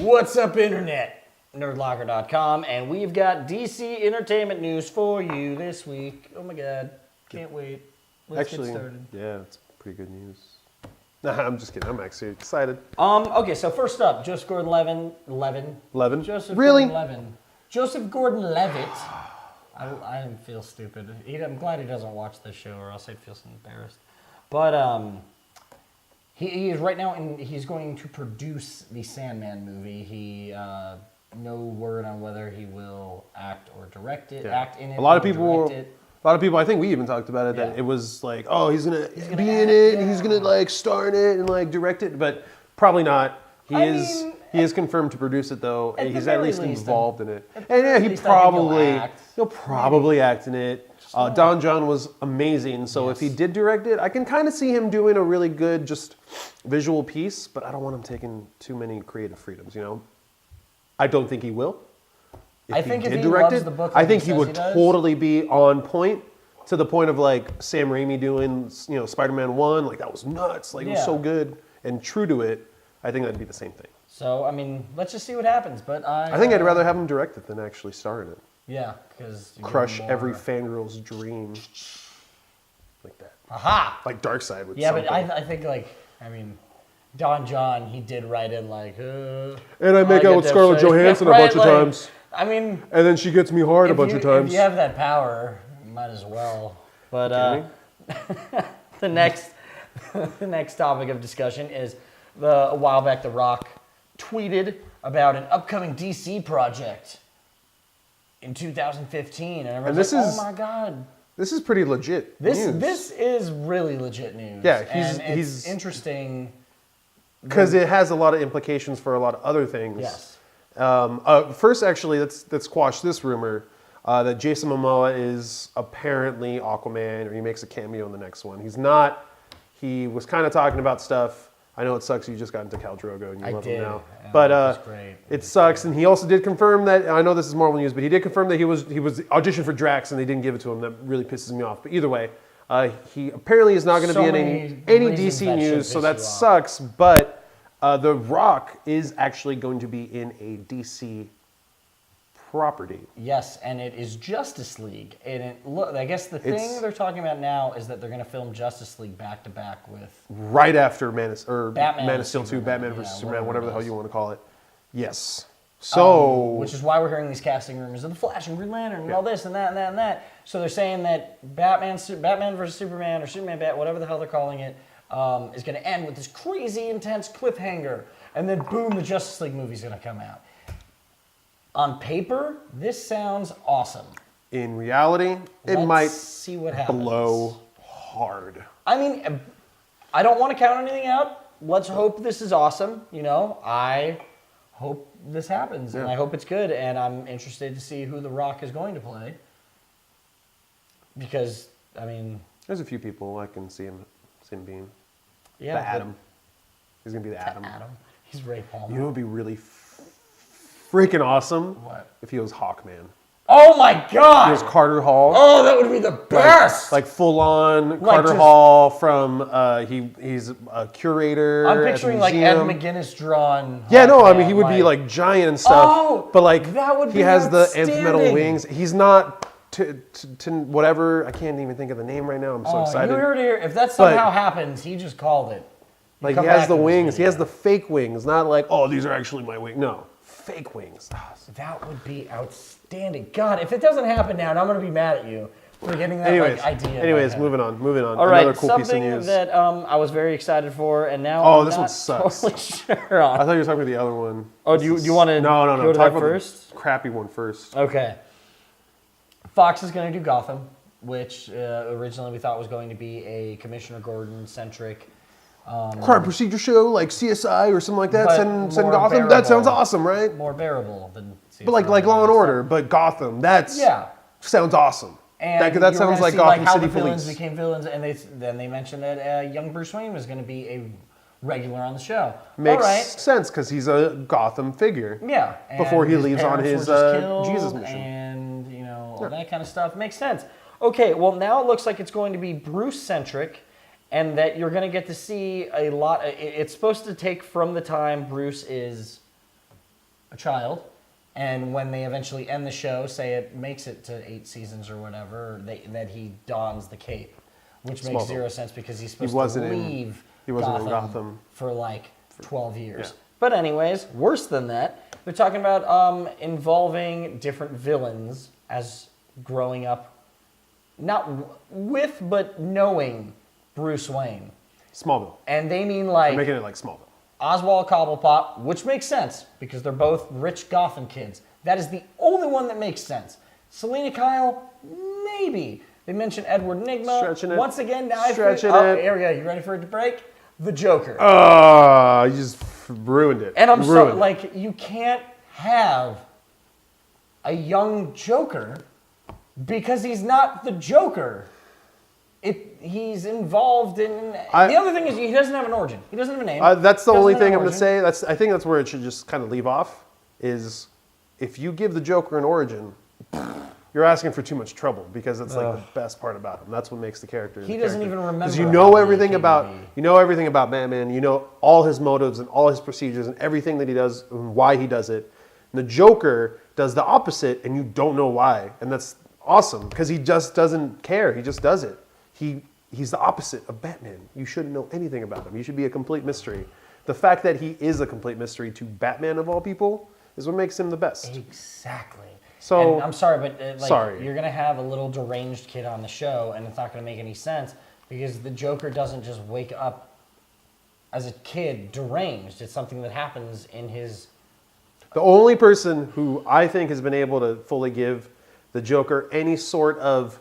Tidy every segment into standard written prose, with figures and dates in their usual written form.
What's up, Internet? Nerdlocker.com, and we've got DC entertainment news for you this week. Oh my god, can't wait. Let's get started. Yeah, it's pretty good news. Nah, I'm just kidding. I'm actually excited. Okay, so first up, Joseph Gordon-Levitt. Joseph Gordon-Levitt. I feel stupid. I'm glad he doesn't watch this show, or else I'd feel so embarrassed. But he is right now, and he's going to produce the Sandman movie. No word on whether he will act or direct it. Yeah. Act in it. A lot of people. I think we even talked about it. That it was like, oh, he's gonna be in it, and he's gonna like star in it and like direct it, but probably not. He is confirmed to produce it though. He's at least involved in it, and yeah, he'll probably act in it. Don John was amazing, so if he did direct it, I can kind of see him doing a really good just visual piece, but I don't want him taking too many creative freedoms, you know? I don't think he will. If he loves the book, I think he would totally be on point, to the point of like Sam Raimi doing, Spider-Man 1, like that was nuts, like it was so good and true to it. I think that'd be the same thing. So, I mean, let's just see what happens, but I think I'd rather have him direct it than actually star in it. Yeah, because crush every fangirl's dream, like that. Aha! Like Darkseid would. Yeah, something. But I think Don John, he did write in like. And I make out with Scarlett Johansson a bunch of times. I mean. And then she gets me hard a bunch of times. If you have that power, you might as well. But the next topic of discussion is a while back, The Rock tweeted about an upcoming DC project in 2015, and everyone's like, oh my god. This is pretty legit news. This is really legit news. Yeah, it's interesting. Because it has a lot of implications for a lot of other things. Yes. First, actually, let's squash this rumor that Jason Momoa is apparently Aquaman, or he makes a cameo in the next one. He's not. He was kind of talking about stuff. I know it sucks you just got into Khal Drogo and you love him now. But it sucks. And he also did confirm that, I know this is Marvel news, but he did confirm that he was auditioned for Drax and they didn't give it to him. That really pisses me off. But either way, he apparently is not going to be in any DC news, so that sucks. But The Rock is actually going to be in a DC property. Yes, and it is Justice League. And I guess the thing they're talking about now is that they're going to film Justice League back to back with right after Man of Steel 2, Superman. Batman vs Superman, whatever the hell you want to call it. Yes. So, which is why we're hearing these casting rumors of the Flash and Green Lantern and all this and that and that and that. So they're saying that Batman vs Superman or Superman Bat, whatever the hell they're calling it, is going to end with this crazy intense cliffhanger, and then boom, the Justice League movie's going to come out. On paper, this sounds awesome. In reality, it might see what happens. Blow hard. I mean, I don't want to count anything out. Let's hope this is awesome. I hope this happens, and I hope it's good, and I'm interested to see who The Rock is going to play. Because, I mean... There's a few people I can see him being. Yeah. The Atom. He's going to be the Atom. He's Ray Palmer. You know what would be really freaking awesome? What? If he was Hawkman. Oh my god! He was Carter Hall. Oh, that would be the best! Like full on Carter Hall from, he's a curator. I'm picturing like Ed McGuinness drawn. Yeah, no, I mean, he would be like giant and stuff. Oh, but like, that would be he has the outstanding. anti-metal wings. He's not to whatever, I can't even think of the name right now. I'm so excited. You heard it here. If that somehow happens, he just called it. Like, he has the wings. He has the fake wings. Not like, oh, these are actually my wings. No. Fake wings. That would be outstanding. God, if it doesn't happen now, and I'm going to be mad at you for getting that idea. Anyways, moving on. All right, another cool piece of news. Something that I was very excited for, and now I'm this not one sucks. totally sure on. I thought you were talking about the other one. Oh, do you want to go to that first? The crappy one first. Okay. Fox is going to do Gotham, which originally we thought was going to be a Commissioner Gordon-centric crime procedure show like CSI or something like that. Send Gotham. Bearable. That sounds awesome, right? More bearable than CSI. But like Law and Order, but Gotham. Sounds awesome. And that sounds like Gotham how City the villains Police. became villains, and then they mentioned that young Bruce Wayne was going to be a regular on the show. Makes sense because he's a Gotham figure. Yeah. Before he leaves on his Jesus mission. And all that kind of stuff makes sense. Okay, well now it looks like it's going to be Bruce-centric, and that you're going to get to see a lot. It's supposed to take from the time Bruce is a child, and when they eventually end the show, say it makes it to 8 seasons or whatever, that he dons the cape, which makes zero sense because he's supposed to leave Gotham for like 12 years. Yeah. But anyways, worse than that, they're talking about involving different villains as growing up, not with, but knowing Bruce Wayne. Smallville. And they mean like... They're making it like Smallville. Oswald Cobblepot, which makes sense because they're both rich Gotham kids. That is the only one that makes sense. Selena Kyle, maybe. They mentioned Edward Nygma. Stretching it. Once again, now Stretching here we go. You ready for it to break? The Joker. Oh, you just ruined it. And I'm sorry, like, you can't have a young Joker because he's not the Joker. He's involved in... the other thing is he doesn't have an origin. He doesn't have a name. That's the only thing I'm going to say. I think that's where it should just kind of leave off, is if you give the Joker an origin, you're asking for too much trouble because it's like the best part about him. That's what makes the character. He doesn't even remember. Because you know everything about Batman. You know all his motives and all his procedures and everything that he does and why he does it. And the Joker does the opposite, and you don't know why. And that's awesome because he just doesn't care. He just does it. He's the opposite of Batman. You shouldn't know anything about him. He should be a complete mystery. The fact that he is a complete mystery to Batman of all people is what makes him the best. Exactly. So and I'm sorry, but you're going to have a little deranged kid on the show, and it's not going to make any sense because the Joker doesn't just wake up as a kid deranged. It's something that happens in his... The only person who I think has been able to fully give the Joker any sort of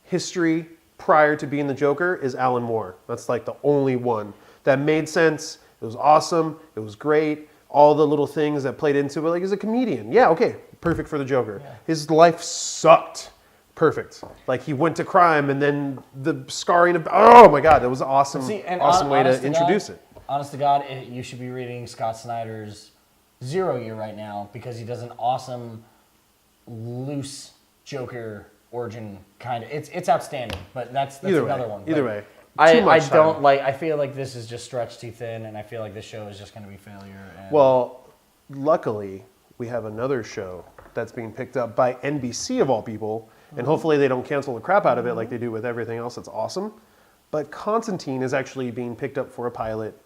history prior to being the Joker is Alan Moore. That's like the only one that made sense. It was awesome. It was great. All the little things that played into it. Like, he's a comedian. Yeah, okay. Perfect for the Joker. Yeah. His life sucked. Perfect. Like, he went to crime and then the scarring of... Oh, my God. That was an awesome, awesome way to introduce it. Honest to God, you should be reading Scott Snyder's Zero Year right now because he does an awesome, loose Joker origin kind of. It's outstanding, but that's another one. Either way. I feel like this is just stretched too thin, and I feel like this show is just going to be failure. Well, luckily, we have another show that's being picked up by NBC of all people, and hopefully they don't cancel the crap out of it like they do with everything else that's awesome. But Constantine is actually being picked up for a pilot.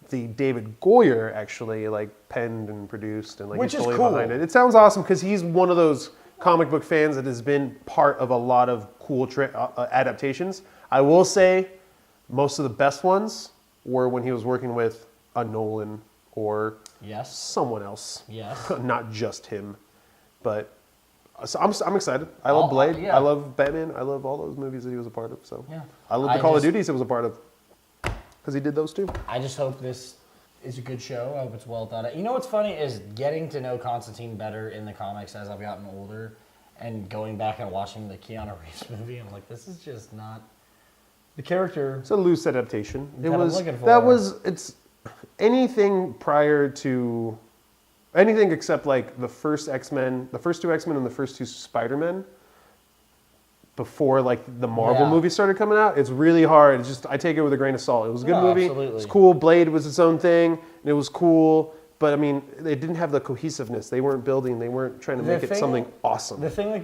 The David Goyer actually penned and produced, and which he's is fully cool. behind it. It sounds awesome because he's one of those comic book fans that has been part of a lot of cool adaptations. I will say most of the best ones were when he was working with a Nolan or someone else. Yes. Not just him. But so I'm excited. I love Blade. I love Batman. I love all those movies that he was a part of. So I love the Call of Duties he was a part of because he did those too. I just hope this is a good show. I hope it's well thought out. You know what's funny is getting to know Constantine better in the comics as I've gotten older and going back and watching the Keanu Reeves movie. I'm like, this is just not the character. It's a loose adaptation. It's anything prior to anything except the first X-Men, the first two X-Men and the first two Spider-Men before the Marvel movies started coming out. It's really hard. It's just, I take it with a grain of salt. It was a good movie. Absolutely. It's cool. Blade was its own thing, and it was cool. But I mean, they didn't have the cohesiveness. They weren't building. They weren't trying to make it something awesome. The thing that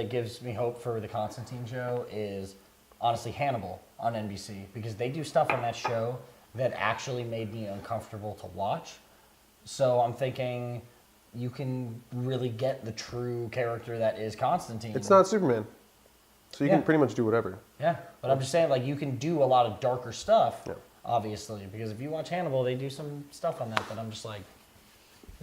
gives me hope for the Constantine show is honestly Hannibal on NBC because they do stuff on that show that actually made me uncomfortable to watch. So I'm thinking you can really get the true character that is Constantine. It's not Superman. So you can pretty much do whatever. Yeah, but I'm just saying, you can do a lot of darker stuff, obviously, because if you watch Hannibal, they do some stuff on that I'm just like...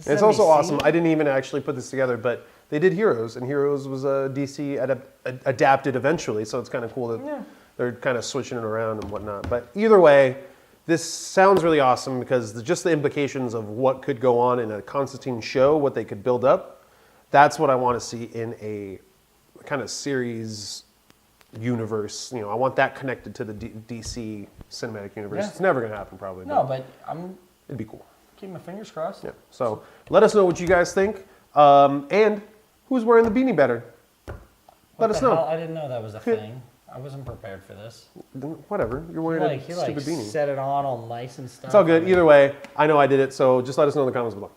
It's also awesome. I didn't even actually put this together, but they did Heroes, and Heroes was a DC adapted eventually, so it's kind of cool that they're kind of switching it around and whatnot. But either way, this sounds really awesome because just the implications of what could go on in a Constantine show, what they could build up, that's what I want to see in a kind of series universe. I want that connected to the DC cinematic universe. It's never going to happen probably. No, but it'd be cool. Keep my fingers crossed. Yeah. So let us know what you guys think. And who's wearing the beanie better? Let us know. I didn't know that was a thing. I wasn't prepared for this. Whatever. You're wearing a stupid beanie. Set it on all nice and stuff. It's all good. Either way, I know I did it. So just let us know in the comments below.